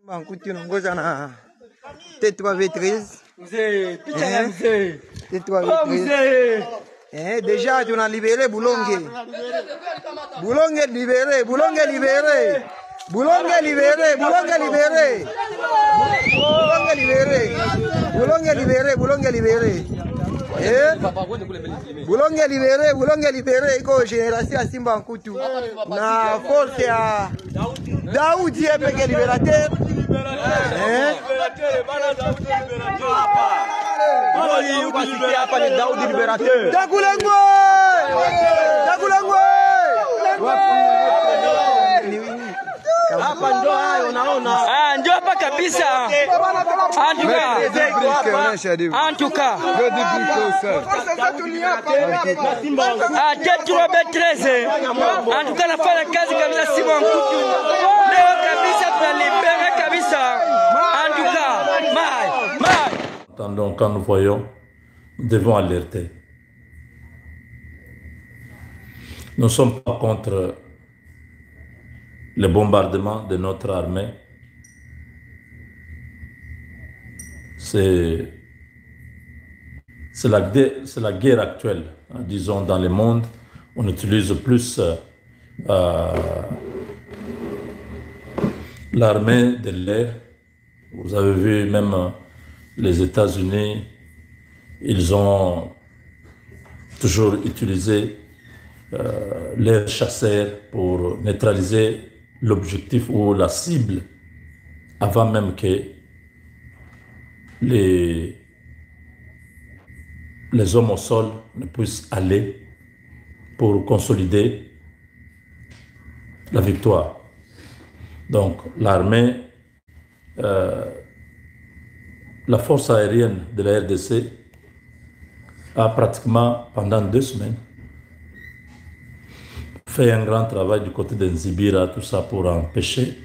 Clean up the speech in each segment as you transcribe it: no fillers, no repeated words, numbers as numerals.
Bankuti ngoja na T3 V13. Mzee, picha ya mzee. T3 V13. Déjà on a libéré Boulongue. Boulongue libéré, Boulongue libéré. Boulongue libéré, Boulongue libéré. Boulongue libéré. Boulongue libéré, Boulongue libéré. Boulongue libéré, Boulongue libéré. Iko génération ya Simba Nkutu. Na force ya Daoudi epeke libérateur. Ndio hapa kabisa. Antuka. T3 V13. Antuka nafanya kazi kabisa Simba Nkutu. Leo kabisa tunalibera kabisa. Antuka. Donc quand nous voyons, nous devons alerter. Nous ne sommes pas contre le bombardement de notre armée. C'est la guerre actuelle. Disons, dans le monde, on utilise plus l'armée de l'air. Vous avez vu même les États-Unis, ils ont toujours utilisé leurs chasseurs pour neutraliser l'objectif ou la cible avant même que les hommes au sol ne puissent aller pour consolider la victoire. Donc l'armée, la force aérienne de la RDC a pratiquement pendant 2 semaines fait un grand travail du côté de Nzibira, tout ça pour empêcher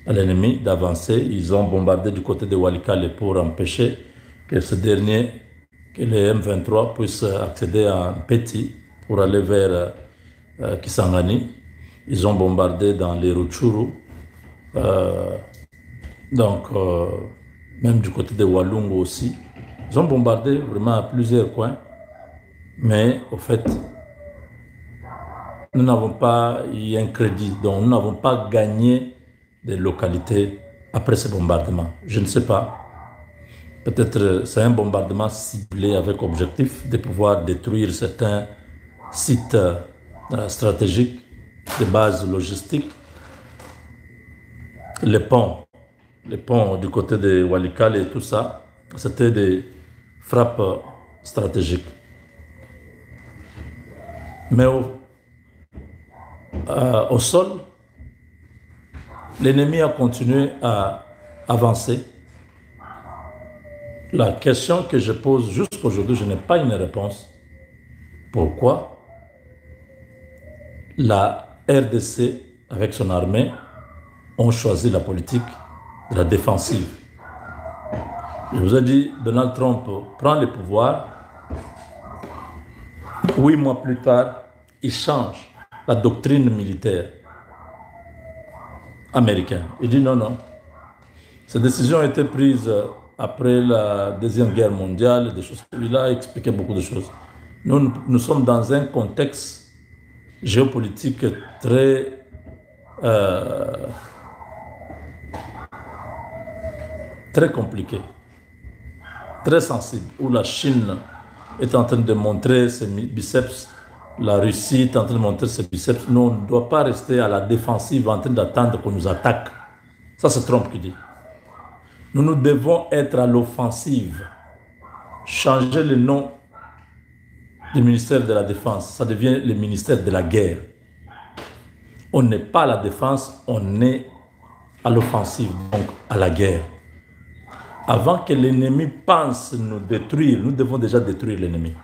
l'ennemi d'avancer. Ils ont bombardé du côté de Walikale pour empêcher que ce dernier, que les M23 puissent accéder à Petit pour aller vers Kisangani. Ils ont bombardé dans les Rutshuru. Même du côté de Walungu aussi. Ils ont bombardé vraiment à plusieurs coins. Mais au fait, nous n'avons pas eu un crédit, donc nous n'avons pas gagné des localités après ce bombardement. Je ne sais pas. Peut-être c'est un bombardement ciblé avec objectif de pouvoir détruire certains sites stratégiques, de base logistique. Les ponts du côté de Walikale et tout ça, c'était des frappes stratégiques. Mais au sol, l'ennemi a continué à avancer. La question que je pose jusqu'aujourd'hui, je n'ai pas une réponse. Pourquoi la RDC, avec son armée, ont choisi la politique de la défensive? Je vous ai dit, Donald Trump prend le pouvoir. 8 mois plus tard, il change la doctrine militaire américaine. Il dit non. Cette décision a été prise après la Deuxième Guerre mondiale, des choses. Il a expliqué beaucoup de choses. Nous sommes dans un contexte géopolitique très compliqué, très sensible, où la Chine est en train de montrer ses biceps, la Russie est en train de montrer ses biceps. Nous, on ne doit pas rester à la défensive en train d'attendre qu'on nous attaque. Ça, c'est Trump qui dit. Nous devons être à l'offensive. Changer le nom du ministère de la Défense, ça devient le ministère de la guerre. On n'est pas à la défense, on est à l'offensive, donc à la guerre. Avant que l'ennemi pense nous détruire, nous devons déjà détruire l'ennemi.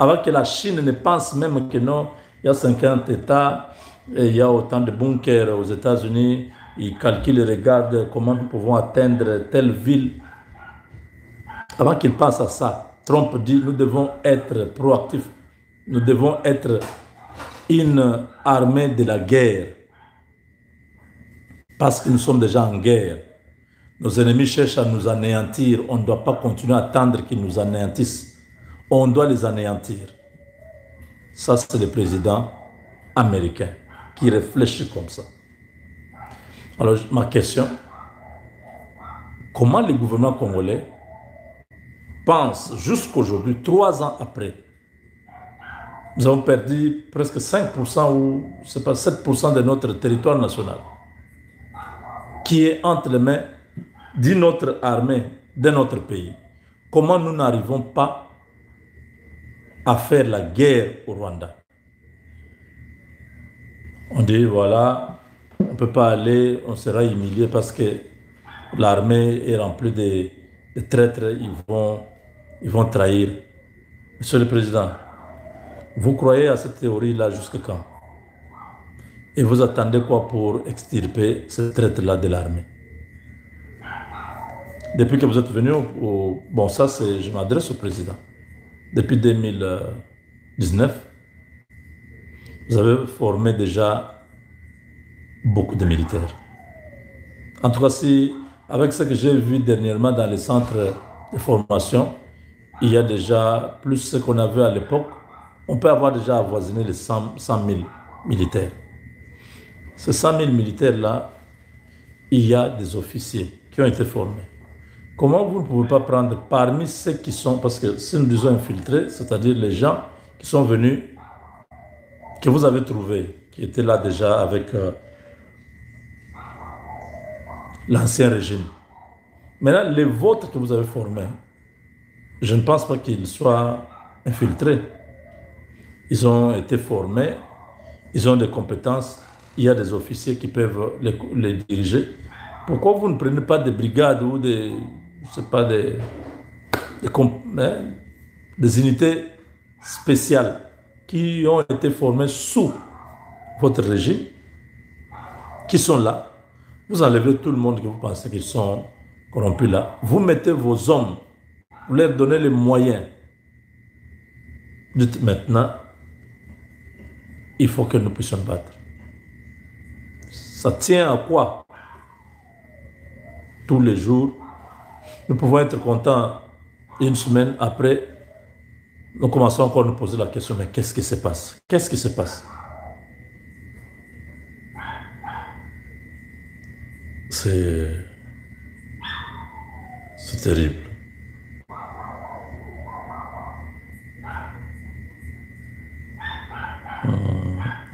Avant que la Chine ne pense même que non, il y a 50 États, et il y a autant de bunkers aux États-Unis, ils calculent et regardent comment nous pouvons atteindre telle ville. Avant qu'ils pensent à ça, Trump dit nous devons être proactifs, nous devons être une armée de la guerre. parce que nous sommes déjà en guerre. Nos ennemis cherchent à nous anéantir. On ne doit pas continuer à attendre qu'ils nous anéantissent. On doit les anéantir. Ça, c'est le président américain qui réfléchit comme ça. Alors, ma question, comment le gouvernement congolais pense jusqu'aujourd'hui, 3 ans après, nous avons perdu presque 5% ou c'est pas 7% de notre territoire national, qui est entre les mains d'une autre armée de notre pays. Comment nous n'arrivons pas à faire la guerre au Rwanda? On dit, voilà, on ne peut pas aller, on sera humilié parce que l'armée est remplie de traîtres, ils vont trahir. Monsieur le Président, vous croyez à cette théorie-là jusqu'à quand? Et vous attendez quoi pour extirper ce traître-là de l'armée? Depuis que vous êtes venu, bon ça c'est, je m'adresse au Président, depuis 2019, vous avez formé déjà beaucoup de militaires. En tout cas, si, avec ce que j'ai vu dernièrement dans les centres de formation, il y a déjà plus ce qu'on avait à l'époque. On peut avoir déjà avoisiné les 100 000 militaires. Ces 100 000 militaires-là, il y a des officiers qui ont été formés. Comment vous ne pouvez pas prendre parmi ceux qui sont, parce que si nous disons infiltrés, c'est-à-dire les gens qui sont venus, que vous avez trouvés, qui étaient là déjà avec l'ancien régime. Maintenant, les vôtres que vous avez formés, je ne pense pas qu'ils soient infiltrés. Ils ont été formés, ils ont des compétences, il y a des officiers qui peuvent les diriger. Pourquoi vous ne prenez pas des brigades ou des unités spéciales qui ont été formées sous votre régime, qui sont là? Vous enlevez tout le monde que vous pensez qu'ils sont corrompus là. Vous mettez vos hommes, vous leur donnez les moyens. Dites maintenant, il faut que nous puissions battre. Ça tient à quoi? Tous les jours, nous pouvons être contents. Une semaine après, nous commençons encore à nous poser la question, mais qu'est-ce qui se passe? Qu'est-ce qui se passe? C'est terrible.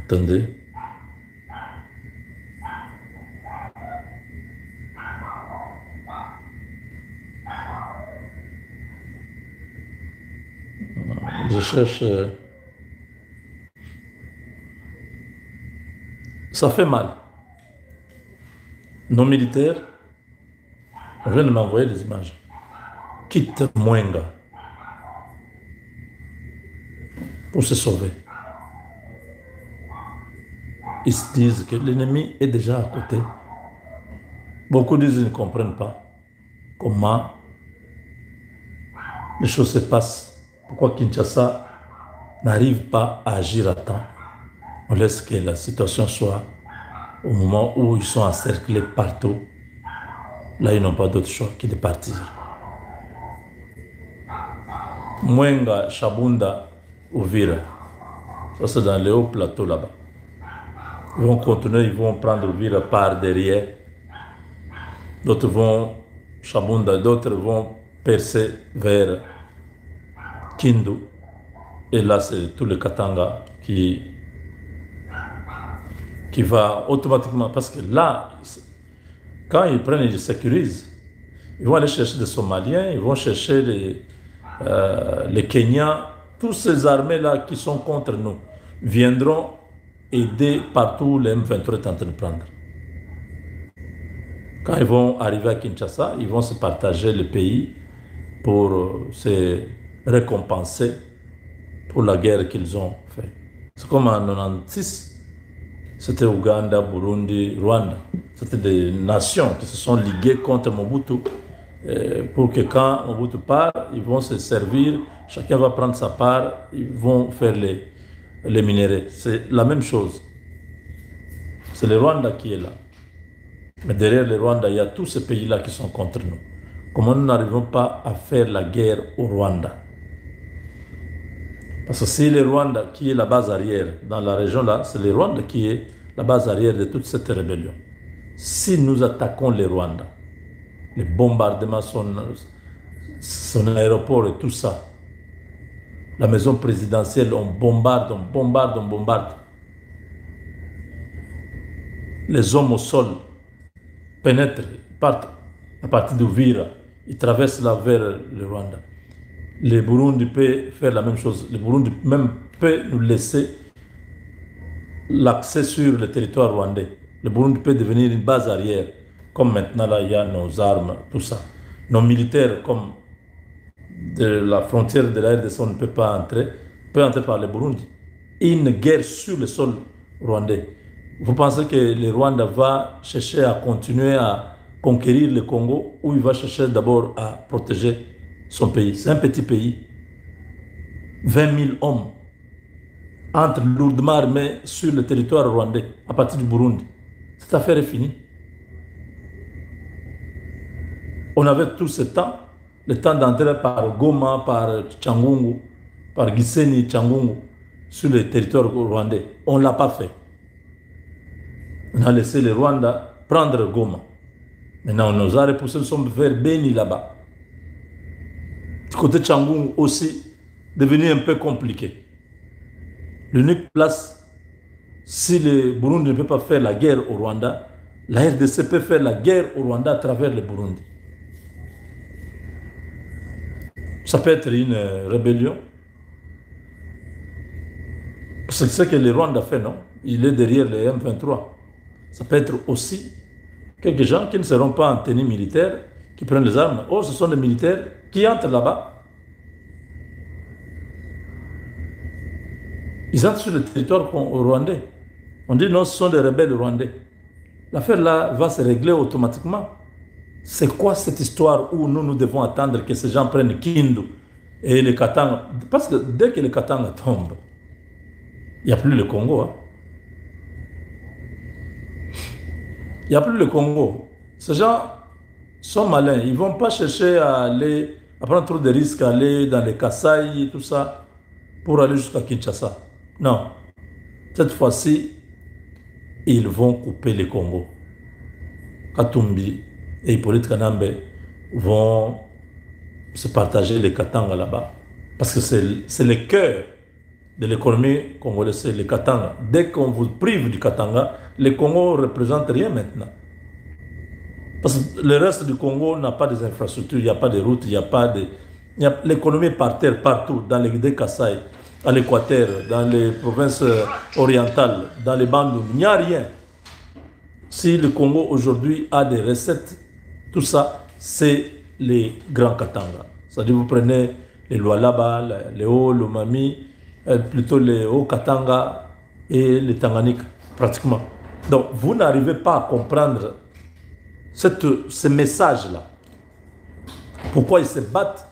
Attendez. Je cherche. Ça fait mal. Nos militaires, on vient de m'envoyer des images, quittent Mwenga pour se sauver. Ils se disent que l'ennemi est déjà à côté. Beaucoup disent qu'ils ne comprennent pas comment les choses se passent. Pourquoi Kinshasa n'arrive pas à agir à temps? On laisse que la situation soit au moment où ils sont encerclés partout. Là, ils n'ont pas d'autre choix que de partir. Mwenga, Shabunda, Uvira. Ça, c'est dans les hauts plateaux là-bas. Ils vont continuer, ils vont prendre Uvira par derrière. D'autres vont, Shabunda, d'autres vont percer vers Kindu. Et là, c'est tout le Katanga qui va automatiquement, parce que là, quand ils prennent, ils sécurisent. Ils vont aller chercher des Somaliens, ils vont chercher les Kenyans. Toutes ces armées-là qui sont contre nous viendront aider partout les M23 est en train de prendre. Quand ils vont arriver à Kinshasa, ils vont se partager le pays pour se récompenser pour la guerre qu'ils ont faite. C'est comme en 1996, c'était Ouganda, Burundi, Rwanda. C'était des nations qui se sont liguées contre Mobutu pour que quand Mobutu part, ils vont se servir, chacun va prendre sa part, ils vont faire les minéraux. C'est la même chose. C'est le Rwanda qui est là. Mais derrière le Rwanda, il y a tous ces pays-là qui sont contre nous. Comment nous n'arrivons pas à faire la guerre au Rwanda? Parce que c'est le Rwanda qui est la base arrière dans la région-là, c'est le Rwanda qui est la base arrière de toute cette rébellion. Si nous attaquons le Rwanda, les bombardements, son aéroport et tout ça, la maison présidentielle, on bombarde, on bombarde, on bombarde. Les hommes au sol pénètrent, partent à partir d'Uvira, ils traversent là vers le Rwanda. Le Burundi peut faire la même chose. Le Burundi même peut nous laisser l'accès sur le territoire rwandais. Le Burundi peut devenir une base arrière, comme maintenant là il y a nos armes, tout ça. Nos militaires, comme de la frontière de la RDC, on ne peut pas entrer, peut entrer par le Burundi. Une guerre sur le sol rwandais. Vous pensez que le Rwanda va chercher à continuer à conquérir le Congo ou il va chercher d'abord à protéger son pays? C'est un petit pays. 20 000 hommes entrent lourdement armés sur le territoire rwandais à partir du Burundi. Cette affaire est finie. On avait tout ce temps, le temps d'entrer par Goma, par Tchangungu, par Gisenyi, Tchangungu, sur le territoire rwandais. On ne l'a pas fait. On a laissé le Rwanda prendre Goma. Maintenant, on nous a repoussé, nous sommes vers Beni là-bas. Du côté de Tchangungu aussi, devenu un peu compliqué. L'unique place, si le Burundi ne peut pas faire la guerre au Rwanda, la RDC peut faire la guerre au Rwanda à travers le Burundi. Ça peut être une rébellion. C'est ce que le Rwanda fait, non? Il est derrière les M23. Ça peut être aussi quelques gens qui ne seront pas en tenue militaire, qui prennent les armes. Oh, ce sont des militaires qui entrent là-bas. Ils entrent sur le territoire rwandais. On dit non, ce sont des rebelles rwandais. L'affaire là va se régler automatiquement. C'est quoi cette histoire où nous devons attendre que ces gens prennent Kindu et les Katanga? Parce que dès que les Katanga tombent, il n'y a plus le Congo. Hein? Il n'y a plus le Congo. Ces gens sont malins. Ils ne vont pas chercher à prendre trop de risques, à aller dans les Kasaï et tout ça pour aller jusqu'à Kinshasa. Non. Cette fois-ci, ils vont couper le Congo. Katumbi et Hippolyte Kanambe vont se partager les Katanga là-bas. Parce que c'est le cœur de l'économie congolaise, c'est le Katanga. Dès qu'on vous prive du Katanga, le Congo ne représente rien maintenant. Parce que le reste du Congo n'a pas des infrastructures, il n'y a pas de routes, il n'y a pas de... L'économie est par terre, partout, dans les Kasaï, à l'Équateur, dans les provinces orientales, dans les bandes, il n'y a rien. Si le Congo aujourd'hui a des recettes, tout ça, c'est les grands Katanga. C'est-à-dire vous prenez les Lualaba, les Hauts-Lomami, plutôt les Hauts-Katanga et les Tanganyika, pratiquement. Donc vous n'arrivez pas à comprendre ce message-là. Pourquoi ils se battent?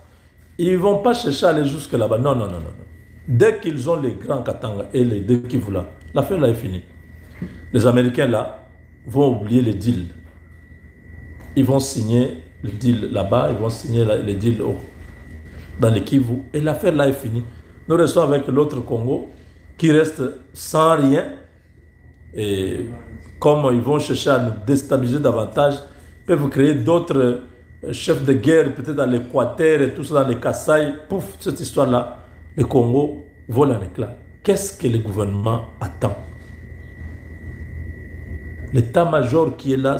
Ils ne vont pas chercher à aller jusque là-bas. Non, non, non, non. Dès qu'ils ont les grands Katanga et les deux Kivu là, l'affaire là est finie. Les Américains là vont oublier les deals. Ils vont signer le deal là-bas, ils vont signer les deals dans les Kivu et l'affaire là est finie. Nous restons avec l'autre Congo qui reste sans rien et comme ils vont chercher à nous déstabiliser davantage, ils peuvent créer d'autres chefs de guerre, peut-être dans l'Équateur et tout ça, dans les Kasaï. Pouf, cette histoire-là, le Congo vole en éclats. Qu'est-ce que le gouvernement attend? L'état-major qui est là,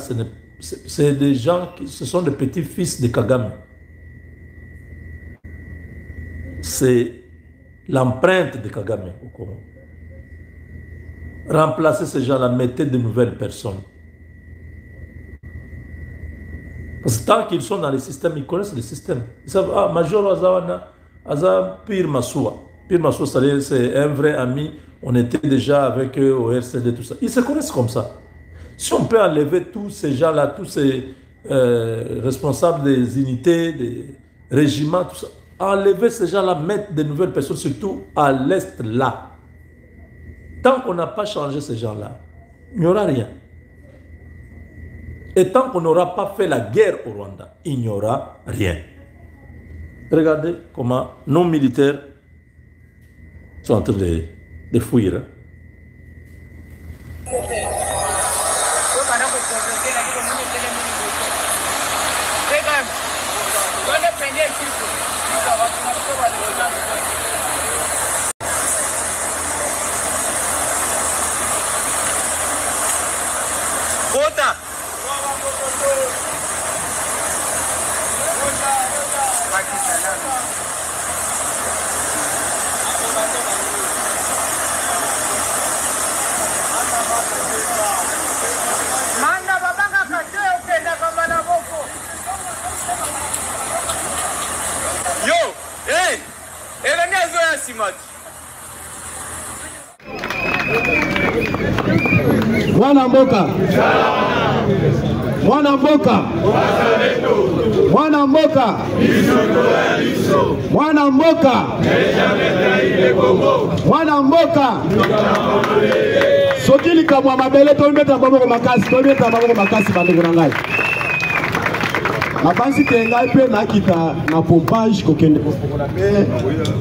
c'est des gens, ce sont des petits-fils de Kagame. C'est l'empreinte de Kagame au Congo. Remplacer ces gens-là, mettez de nouvelles personnes. Parce que tant qu'ils sont dans le système, ils connaissent le système. Ils savent, ah, Major Azawana, Aza Pire Massoua. Pire Massoua, c'est un vrai ami. On était déjà avec eux au RCD, tout ça. Ils se connaissent comme ça. Si on peut enlever tous ces gens-là, tous ces responsables des unités, des régiments, tout ça, enlever ces gens-là, mettre de nouvelles personnes, surtout à l'Est là. Tant qu'on n'a pas changé ces gens-là, il n'y aura rien. Et tant qu'on n'aura pas fait la guerre au Rwanda, il n'y aura rien. Regardez comment nos militaires sont en train de fuir. Hein. Mwana mboka, mwana mboka, mwana mboka, mwana mboka, mwana mboka. Soki likambo ya mabele tombeta maboko makasi, tombeta maboko makasi bandeko na ngai. Nabansi ke ngai pe nakita na pompage kokende kofokola pe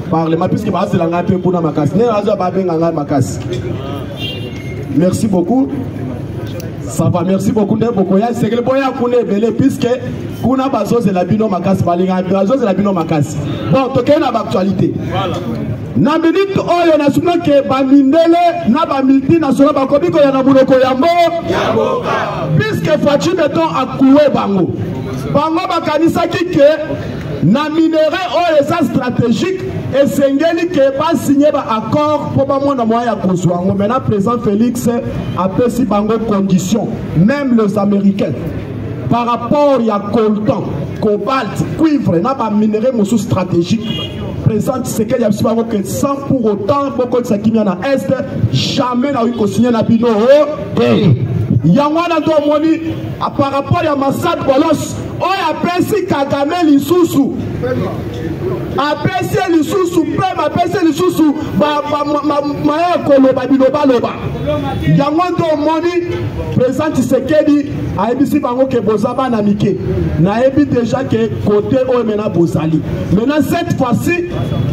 parlement puisque basi la ngai pe puna makasi. Ne razo ba benga ngai makasi. Merci beaucoup. Ça va, merci beaucoup. C'est que le boya kune belé puisque kuna bazo c'est la bino makasi balinga bazo c'est la bino makasi. Bon, toke na actualité. Voilà. Na minute oyo na suna ke bamindele na ba multinational ba kobiko ya na buloko yambo yaboka. Puisque Fachi meton akuwe bango. Bango bakanisa kike na minerai oyo eza stratégique et sengeli ke ba signé ba accord pour ba mona moya kozwa ngo. Maintenant président Félix a pesi bango conditions, même les Américains par rapport à coltan, cobalt, cuivre na ba minerai mosu stratégique. Président c'est qu'il y a que sans pour autant beaucoup de ça qui vient à est jamais na eu signé na bino Yangwana to moni par rapport à Massad Bolos oya pesi Kagame lisusu apesi lisusu pe apesi lisusu ba koloba biloba loba Yangwana to moni président Tshisekedi a ebisi bango ke bozaba na mike na ebi déjà que côté o mena bozali maintenant cette fois-ci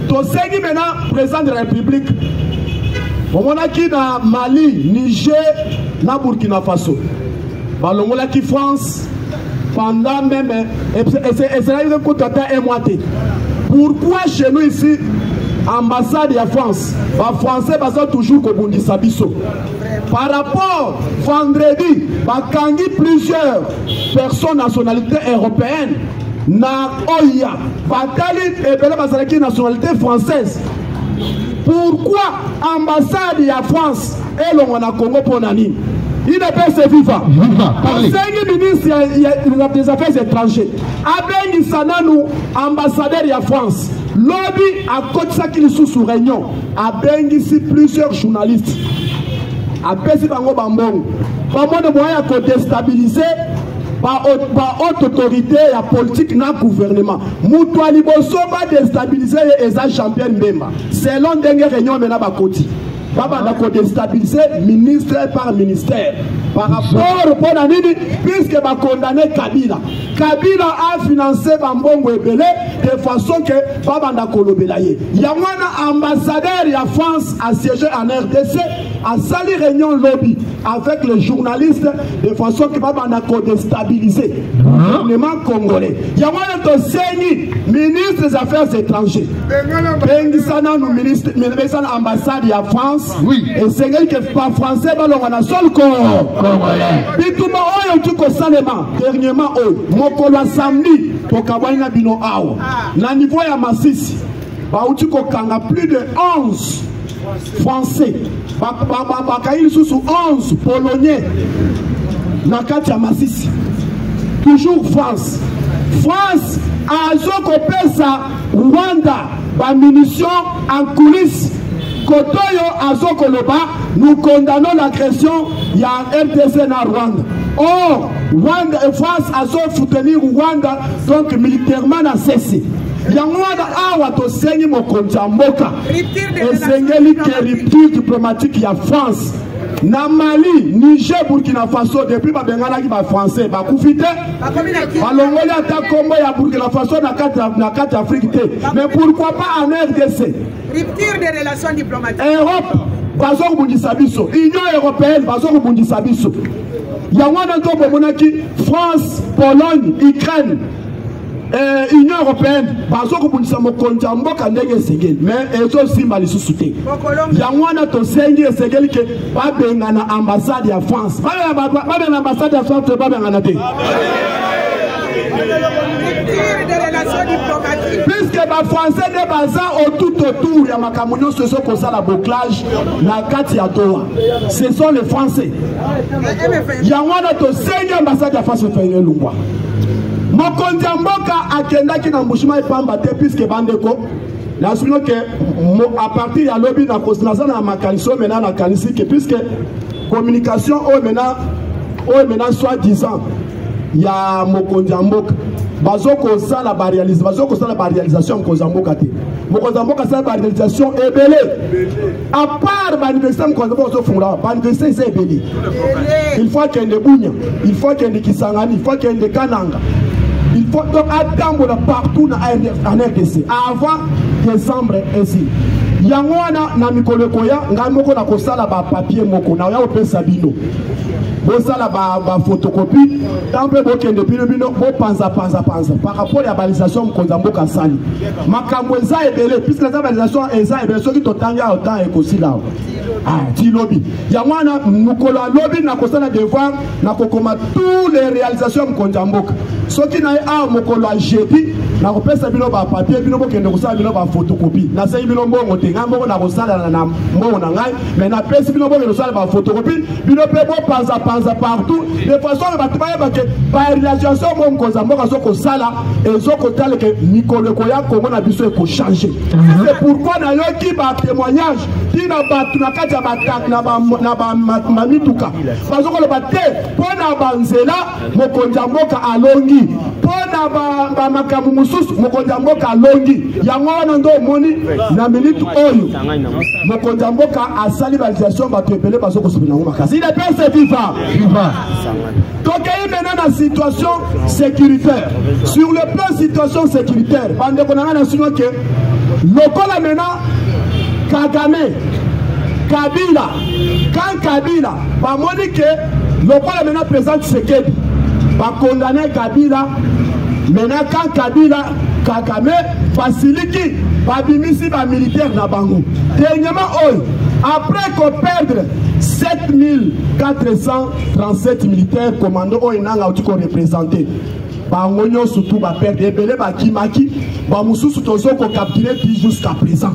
to segi maintenant président de la République Omonaki na Mali, Niger, na Burkina Faso. Balongolaki France pendant même et c'est là que tout est moitié. Pourquoi chez nous ici ambassade de France, les Français sont toujours au Bundisa biso. Par rapport vendredi, bakangi plusieurs personnes nationalité européenne na Oya, batali et bela bazalaki nationalité française. Pourquoi ambassade de France et le Congo pour Nani? Il ne peut se vivre. Le ministre des Affaires étrangères, Aben Sananou, ambassadeur de France, lobby à côté de qui sous réunion, Aben ici plusieurs journalistes. Aben si bango bambong, pas de moyen de déstabiliser. Par haute autorité la politique na gouvernement Moutoua Liboso va déstabiliser les champions Mbemba selon dernière réunion mena bakoti Baba na déstabiliser ministre par ministère par rapport au Nini puisque va condamner Kabila a financé Bambongo Ebele de façon que Baba na kolobelaye Yamwana ambassadeur de France a siégé en RDC a sali réunion lobby avec les journalistes de façon que Baba na déstabiliser le gouvernement congolais Yamwana to seni ministre des affaires étrangères Bengisana nous ministre ambassade de France oui et c'est que pas français balonga na sol congolais bituma oyo tuko salema dernièrement mokolo samedi to kabwana bino awa na niveau ya Masisi ba utuko kanga plus de 11 français bakaili sous 11 polonais na kati ya Masisi toujours France azoko pesa Rwanda ba munitions en coulisses Kotoyo azoko loba nous condamnons l'agression il y a RDC na Rwanda. Or Rwanda France azo soutenir Rwanda donc militairement na cessé. Yangwana awa to sengi mokonza mboka. Esengeli ke rupture diplomatique ya France. na Mali, Niger, Burkina Faso, depuis babengana ki ba français, ba koufite, balongoli ata Congo ya Burkina Faso na carte Afrique te. Mais pourquoi pas en RDC? Rupture des relations diplomatiques. Europe, bazo kubundisa biso. Union européenne, bazo kubundisa biso. Yangwana to bomonaki France, Pologne, Ukraine. Union européenne, bazo kubundisa mokonzi mboka ndenge segeli. Mais ezo simba lisusu te. Yangwana to sengi segeli ke babengana ambassade ya France. Babengana ambassade ya France, babengana te. Puisque les Français ne basent tout autour, il y a ma camonio, ce sont comme ça la bouclage, la Katia Doha. Ce sont les Français. Il y a un autre seigneur ambassade de France fait une loi. Mon compte Mboka a Kenda qui n'a pas pambate puisque Bandeko. La suite que à partir de lobby na consternation na makaliso maintenant na kanisi que puisque communication au maintenant soi-disant il y a Mokonzi Mboka bazoko ça la réalisation Mokonzi te Mokonzi Mboka ça la réalisation est belé à part l'université Mokonzi Mboka fondra l'université c'est belé il faut qu'il y ait des Bunya il faut qu'il y ait des Kisangani il faut qu'il y ait des Kananga il faut donc attendre partout en RDC avant décembre ici yangwana na mikolo koya ngamoko na kosala ba papier moko na ya opesa bino bosala ba photocopie tampe bokende bino bo panza par rapport à la balisation Mokonzi Mboka sali makambo eza ebele puisque la balisation eza ebele soki totanga autant ekosila ti lobby yangwana mukolo lobby na kosala devoir na kokoma tous les réalisations Mokonzi Mboka soki na a mukolo jeudi na kopesa bino ba papier bino bokende kosala bino ba photocopie na sai bino mbongo te ngambo na kosala na mbongo na ngai mais na pesi bino bokende kosala ba photocopie bino pe bo panza partout de façon que ba réalisation Mokonzi Mboka soko sala et soko tale que mikolo koya comment na biso ko changer c'est pourquoi na yoki ba témoignage tina batu na kati ya batak na ba mamituka bazoko le batte pona banzela Mokonzi Mboka alongi pona ba makamu mususu Mokonzi Mboka alongi yango wana ndo moni na minute oyo Mokonzi Mboka asali réalisation ba tepele bazoko subina ngoma kasi il est bien vivant. Donc il y a maintenant la situation sécuritaire. Sur le plan situation sécuritaire, quand maintenant Kagame, Kabila, quand Kabila, le maintenant présente Sekedi, va condamner Kabila, maintenant quand Kabila, Kagame, Basiliki, Babimisi, militaire na Bango. Dernièrement, après qu'on perde 7437 militaires commando oinanga otiko représenté bangonyo surtout ba perdre ebele ba kimaki ba mususu tozo ko capturer jusqu'à présent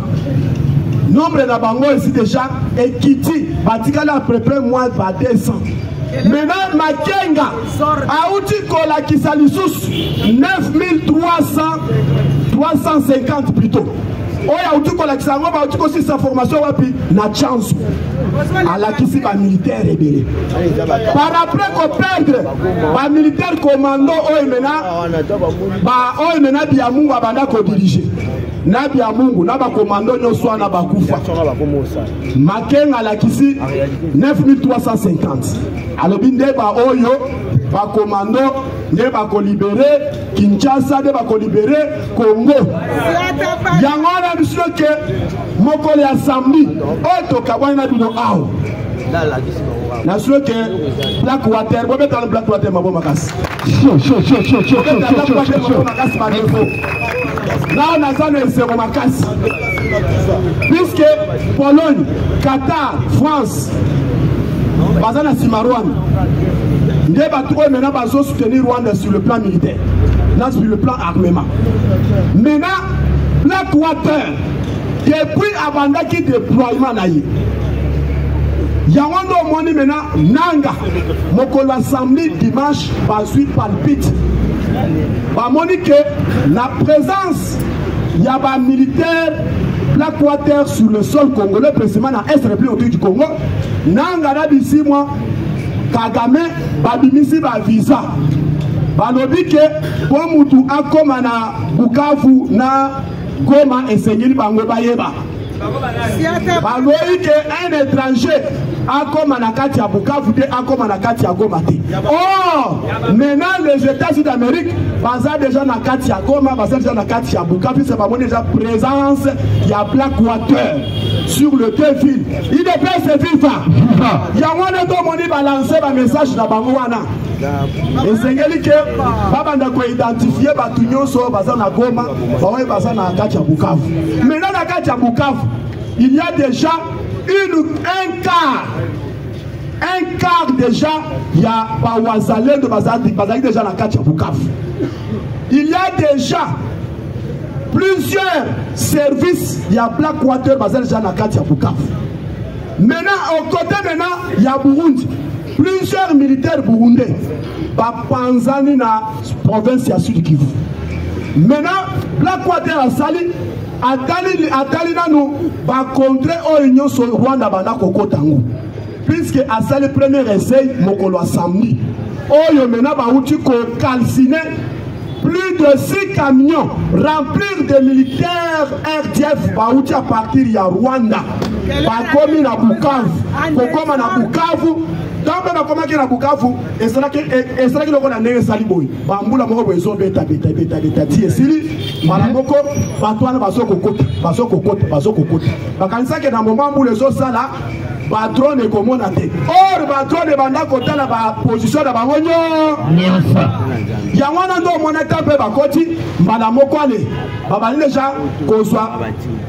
nombre na bango ici déjà ekiti batikala à peu près moins de 200 maintenant Makenga auti kola kisalisusu 9350 plutôt oya utuko la kisango ba utuko si sa formation wapi na chance à la kisi ba militaire ebele par après ko perdre ba militaire commando o mena bia mungu abanda ko diriger na bia mungu na ba commando nyoswa na ba kufa Makenga la kisi 9350 alobi nde ba oyo ba commando nde ba ko libérer Kinshasa nde ba ko libérer Congo yangona bisho ke mokole ya samedi oto kabwana bino awo na sio ke Black Water bo betala Black Water mabo makasi là on a ça le zéro makasi puisque Pologne, Qatar, France bazana simarwan nde batu ko maintenant bazo soutenir Rwanda sur le plan militaire là sur le plan armement maintenant Black Water depuis abanda qui déploiement na yi Yawando moni maintenant nanga mokolo samedi dimanche par suite palpite ba moni que la présence y a ba militaire Black Water sur le sol congolais précisément dans est république du Congo nanga na bisi moi Kagame babimisi ba visa balobi ke po mutu akoma na Bukavu na Goma esengeli bango bayeba baloyi ke un étranger akoma na kati ya Bukavu te akoma na kati ya Goma te. Or maintenant les États-Unis d'Amérique baza déjà na kati ya Goma, baza déjà na kati ya Bukavu, c'est pas déjà présence ya Blackwater sur le deux villes. Il déplace viva. Ya wana to moni balancer ba message na bango wana. Esengeli ke babanda ko identifier batu nyonso baza na Goma, bawe baza na kati ya Bukavu. Maintenant na kati ya Bukavu, il y a déjà un quart déjà, il y a Bawazalé de Bazadi déjà la kati ya Bukavu. Il y a déjà plusieurs services, il y a Blackwater Bazali déjà la kati ya Bukavu. Maintenant, au côté maintenant, il y a Burundi. Plusieurs militaires burundais, Bapanzani na province ya Sud Kivu. Maintenant, Blackwater a sali, atali nanu, ba contre Union sur Rwanda banda kokotango. Puisque à ça le premier essai, mokolo a samedi. Oyo maintenant ba uti ko calciner plus de 6 camions remplis de militaires RDF ba uti à partir ya Rwanda. Ba komi na Bukavu, kokoma na Bukavu. Dans le moment qui est à Bukavu, et c'est là que l'on a né Saliboy. Bambula moko bezo beta ti esili. Malamoko batwana basoko kokota. Bakanisa ke na moment où les autres ça là, patron est comme on a dit. Or patron de banda kota la ba position da bangonyo. Ya wana ndo moneta pe bakoti, malamoko ale. Babali déjà qu'on soit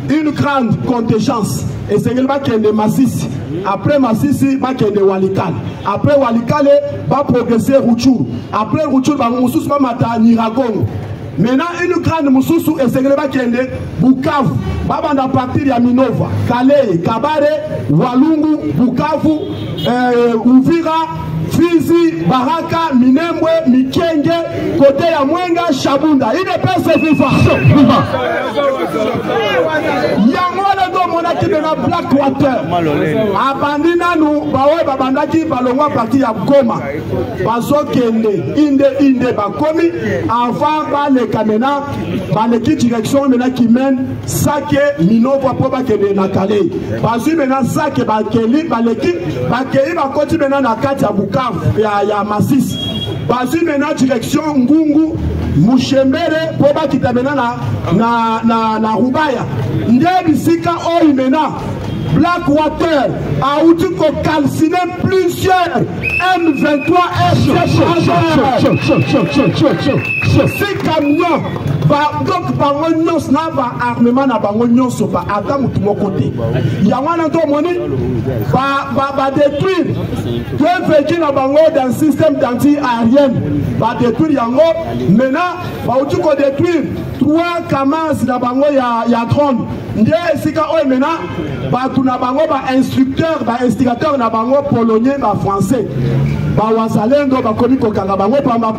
une grande contingence. Et c'est qu'il va qu'il y ait des Massissi. Après Massissi, il va qu'il y ait des Walikale. Après Walikale, il va progresser Rouchou. Après Rouchou, il va Moussous Mamata Niragon. Maintenant, une grande Moussous, et c'est qu'il va qu'il y ait des Bukavu. Il va partir de Minova, Calais, Kabare, Walungu, Bukavu, Uvira, Fizi, Baraka, Minembwe, Mikenge, côté ya Mwenga, Shabunda. Il est pas ce vivant. Yamona do monaki de la Blackwater. Abandina nous, bawe babandaki balongwa parti ya Goma. Bazo kende, inde bakomi. Avant ba le kamena, ba le qui direction mena qui mène Sake Minova pour ba kende na Calais. Bazu mena Sake ba keli, ba le qui ba keli ba koti mena na kati ya Bukavu ya Masisi. Bazu mena direction Ngungu. Mushembere poba kitamena na Rubaya. Ndebi sika oimena Blackwater a outil ko calciner plusieurs M23 ces camions donc bango na ba armement na bango nyonso ba ata mutu côté ya wana to moni ba détruire deux véhicules na bango dans système anti-aérien ba détruire yango. Maintenant ba outil ko détruire 3 Kamaz na bango ya drone ndé sika oyo maintenant ba tuna bango ba instructeur ba instigateur na bango polonais ba français ba wazalendo ba komi ko kanga bango pamba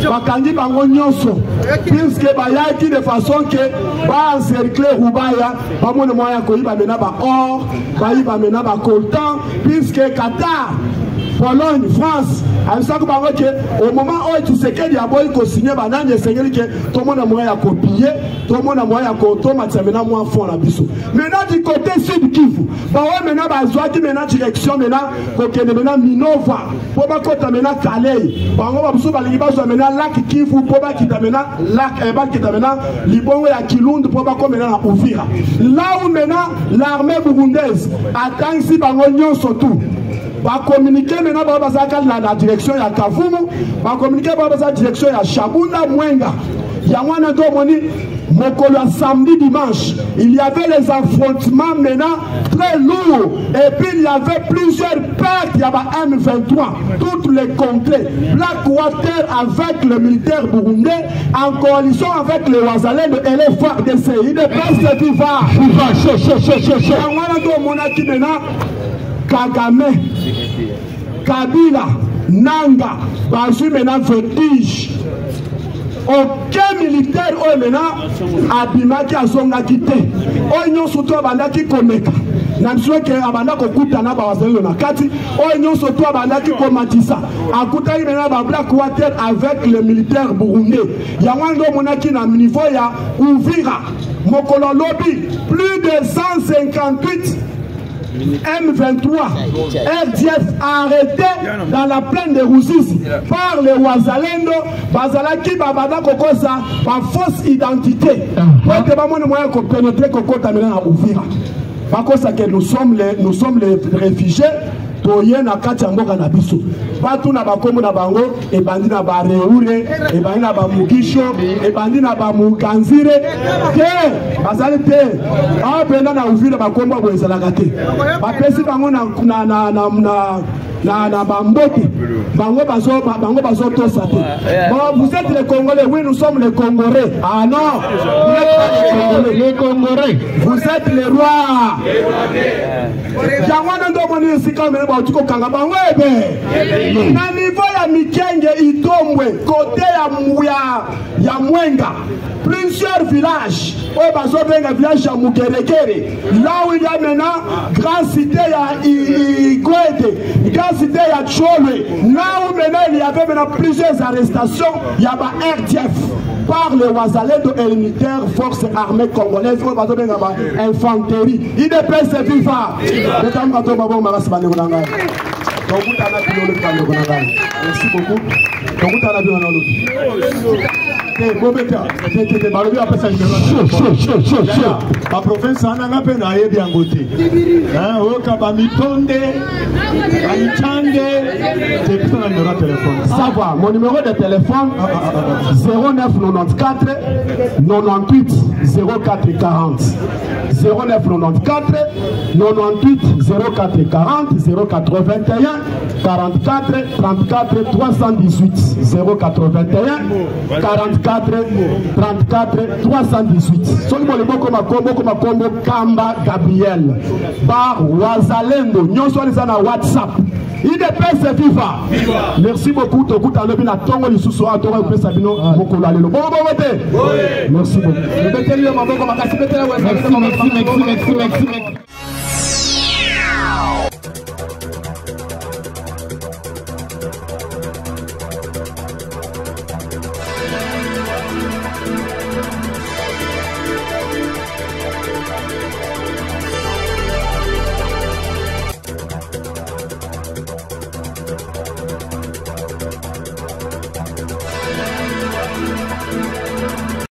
bakangi bango nyonso puisque bayaki de façon que ba encercler Rubaya ba mona moya ko iba mena ba or ba iba mena ba coltan puisque Qatar, Pologne, France, au moment où tu sais qu'il y a beau signer banane, c'est que tout le monde a moyen à copier, tout le monde a moyen à copier, maintenant moi fond la biso. Maintenant du côté sud Kivu, bah ouais maintenant bah soit qui maintenant direction maintenant côté maintenant Minova, pour pas côté maintenant Calais, bah on va biso bah les bas maintenant lac Kivu, pour pas qui maintenant lac bah qui maintenant Libongo ya Kilundu, pour pas comme maintenant Uvira. Là où maintenant l'armée burundaise attend ici bah on surtout. Va communiquer maintenant dans la direction ya Kavumu, va communiquer dans la direction ya Shabunda Mwenga. Il y a un domoni mokolo samedi dimanche. Il y avait les affrontements maintenant très lourds et puis il y avait plusieurs pertes. Il y avait M23, toutes les contrées. Blackwater avec le militaire burundais en coalition avec les Wazalendo et les FARDC. Il ne passe que vivant. Il y a un domoni maintenant. Kagame, Kabila, Nanga, Bazu maintenant vertige. Aucun militaire au maintenant abimaki azonga quitté. Oignon surtout abandaki komeka. Namswe ke abandako kuta na bawazelo na kati. Oignon surtout abandaki komatisa. Akuta maintenant ba Blackwater avec le militaire burundais. Ya wando monaki na niveau ya Uvira. mokolo lobby plus de 158 M23 RDF arrêté dans la plaine de Ruzizi par les Wazalendo bazalaki babada kokosa par fausse identité pour que bamone moyen ko pénétrer kokota mena na Uvira bakosa que nous sommes les réfugiés toye na kati ya mboka na biso batu na bakombo na bango ebandi na bareure ebandi na bamugisho ebandi na bamuganzire te bazali te abenda na Uvira bakombo bo ezalaka te bapesi bango na bambote bango bazo tosa te. Bon, vous êtes les Congolais, oui nous sommes les Congolais. Ah non, les Congolais, vous êtes les rois. Jangwana ndo moni sika mene ba tuko kanga bango ebe na niveau ya Mikenge Itombwe côté ya Mwenga plusieurs villages au bazo benga village ya Mukerekere là où il y a maintenant grande cité ya Igwede, grande cité ya Tcholwe, là où maintenant il y avait maintenant plusieurs arrestations, il y a ba RDF par les Wazalendo et les militaires forces armées congolaises au bazo benga ba infanterie IDPS viva mesdames et messieurs marasi bande konanga donc utana bilo le bande konanga merci beaucoup donc utana bilo na lobi la province ananga pe na yebi angote oka ba mitonde ba ichange c'est pour un numéro de téléphone. Ça va, mon numéro de téléphone 0994 98 04 40 0994 98 04 40 081 44 34 318 081 44 34 318. Soki molimo kombo Kamba Gabriel Bar Wazalendo nyonso aliza na WhatsApp. IDPS viva. Merci beaucoup tokuta lobi na tongo lisusu atora pesa bino mokolo alelo. Bon vote. Merci beaucoup. Merci.